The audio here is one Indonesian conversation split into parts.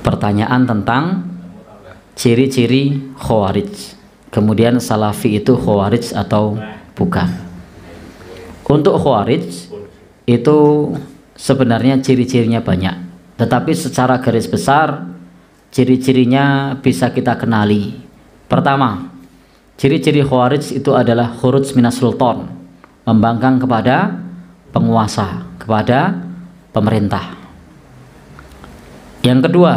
pertanyaan tentang ciri-ciri Khawarij. Kemudian Salafi itu Khawarij atau bukan. Untuk Khawarij itu sebenarnya ciri-cirinya banyak, tetapi secara garis besar ciri-cirinya bisa kita kenali. Pertama, ciri-ciri Khawarij itu adalah khuruj minas sultan, membangkang kepada penguasa, kepada pemerintah. Yang kedua,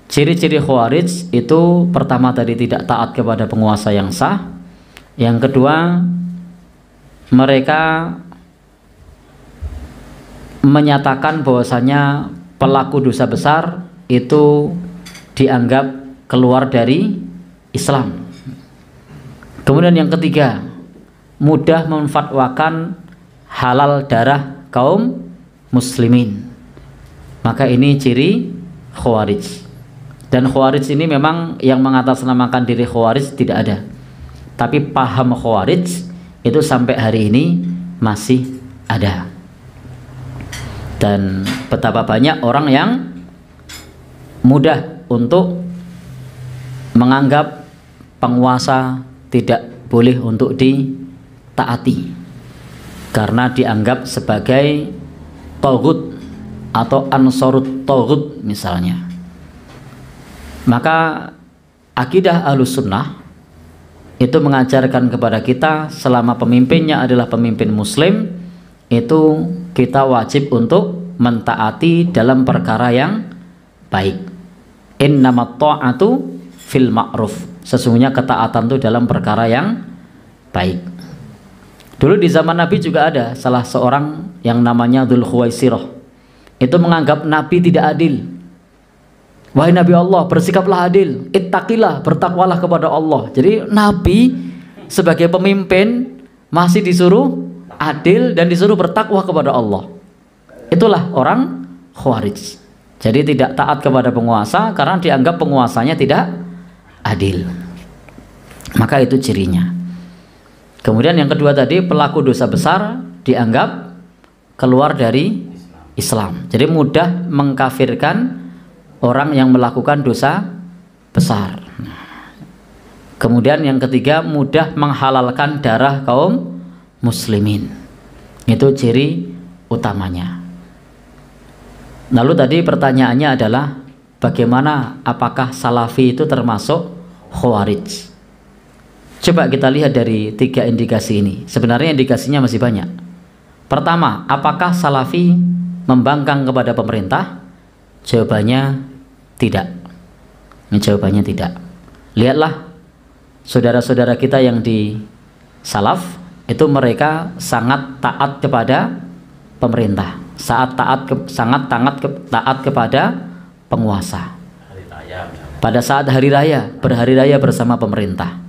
ciri-ciri Khawarij itu pertama tadi tidak taat kepada penguasa yang sah. Yang kedua, mereka menyatakan bahwasanya pelaku dosa besar itu dianggap keluar dari Islam. Kemudian yang ketiga, mudah memfatwakan halal darah kaum muslimin. Maka ini ciri Khawarij. Dan Khawarij ini memang yang mengatasnamakan diri Khawarij tidak ada, tapi paham Khawarij itu sampai hari ini masih ada. Dan betapa banyak orang yang mudah untuk menganggap penguasa tidak boleh untuk ditaati karena dianggap sebagai taghut atau ansarut taghut misalnya. Maka akidah Ahlus Sunnah itu mengajarkan kepada kita selama pemimpinnya adalah pemimpin muslim, itu kita wajib untuk mentaati dalam perkara yang baik. Innamat ta'atu fil ma'ruf. Sesungguhnya ketaatan itu dalam perkara yang baik. Dulu di zaman Nabi juga ada salah seorang yang namanya Dzul Khuwaisirah. Itu menganggap Nabi tidak adil. Wahai Nabi Allah, bersikaplah adil, ittaqillah, bertakwalah kepada Allah. Jadi Nabi sebagai pemimpin masih disuruh adil dan disuruh bertakwa kepada Allah. Itulah orang Khawarij. Jadi tidak taat kepada penguasa karena dianggap penguasanya tidak adil. Maka itu cirinya. Kemudian yang kedua tadi, pelaku dosa besar dianggap keluar dari Islam. Jadi mudah mengkafirkan orang yang melakukan dosa besar. Kemudian yang ketiga, mudah menghalalkan darah kaum muslimin. Itu ciri utamanya. Lalu tadi pertanyaannya adalah bagaimana, apakah Salafi itu termasuk Khawarij? Coba kita lihat dari tiga indikasi ini. Sebenarnya indikasinya masih banyak. Pertama, apakah Salafi membangkang kepada pemerintah? Jawabannya tidak. Ini jawabannya tidak. Lihatlah saudara-saudara kita yang di Salaf, itu mereka sangat taat kepada pemerintah, sangat taat kepada penguasa. Pada saat hari raya, berhari raya bersama pemerintah.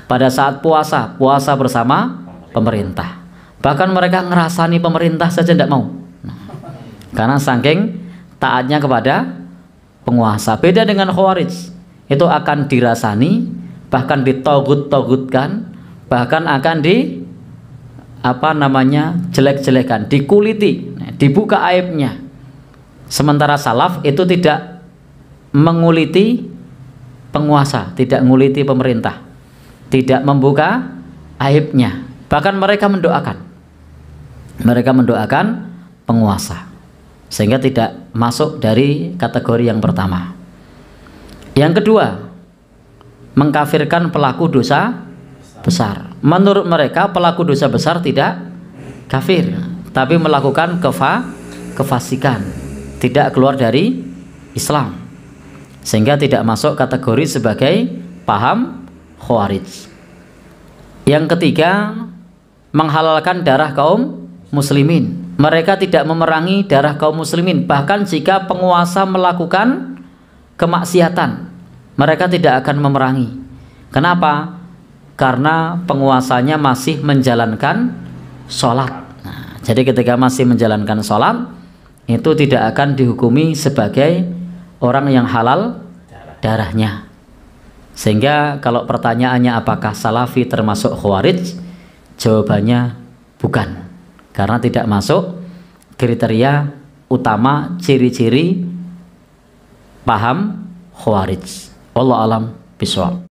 Pada saat puasa, puasa bersama pemerintah. Bahkan mereka ngerasani pemerintah saja tidak mau, karena saking taatnya kepada penguasa. Beda dengan Khawarij, itu akan dirasani, bahkan ditogut-togutkan, bahkan akan jelek-jelekan, dikuliti, dibuka aibnya. Sementara Salaf itu tidak menguliti penguasa, tidak menguliti pemerintah, tidak membuka aibnya, bahkan mereka mendoakan penguasa, sehingga tidak masuk dari kategori yang pertama. Yang kedua, mengkafirkan pelaku dosa besar. Menurut mereka pelaku dosa besar tidak kafir, tapi melakukan kefasikan, tidak keluar dari Islam, sehingga tidak masuk kategori sebagai paham Khawarij. Yang ketiga, menghalalkan darah kaum muslimin. Mereka tidak memerangi darah kaum muslimin, bahkan jika penguasa melakukan kemaksiatan, mereka tidak akan memerangi. Kenapa? Karena penguasanya masih menjalankan sholat. Nah, jadi ketika masih menjalankan sholat, itu tidak akan dihukumi sebagai orang yang halal darahnya. Sehingga kalau pertanyaannya apakah Salafi termasuk Khawarij, jawabannya bukan, karena tidak masuk kriteria utama ciri-ciri paham Khawarij. Wallahu alam bishawab.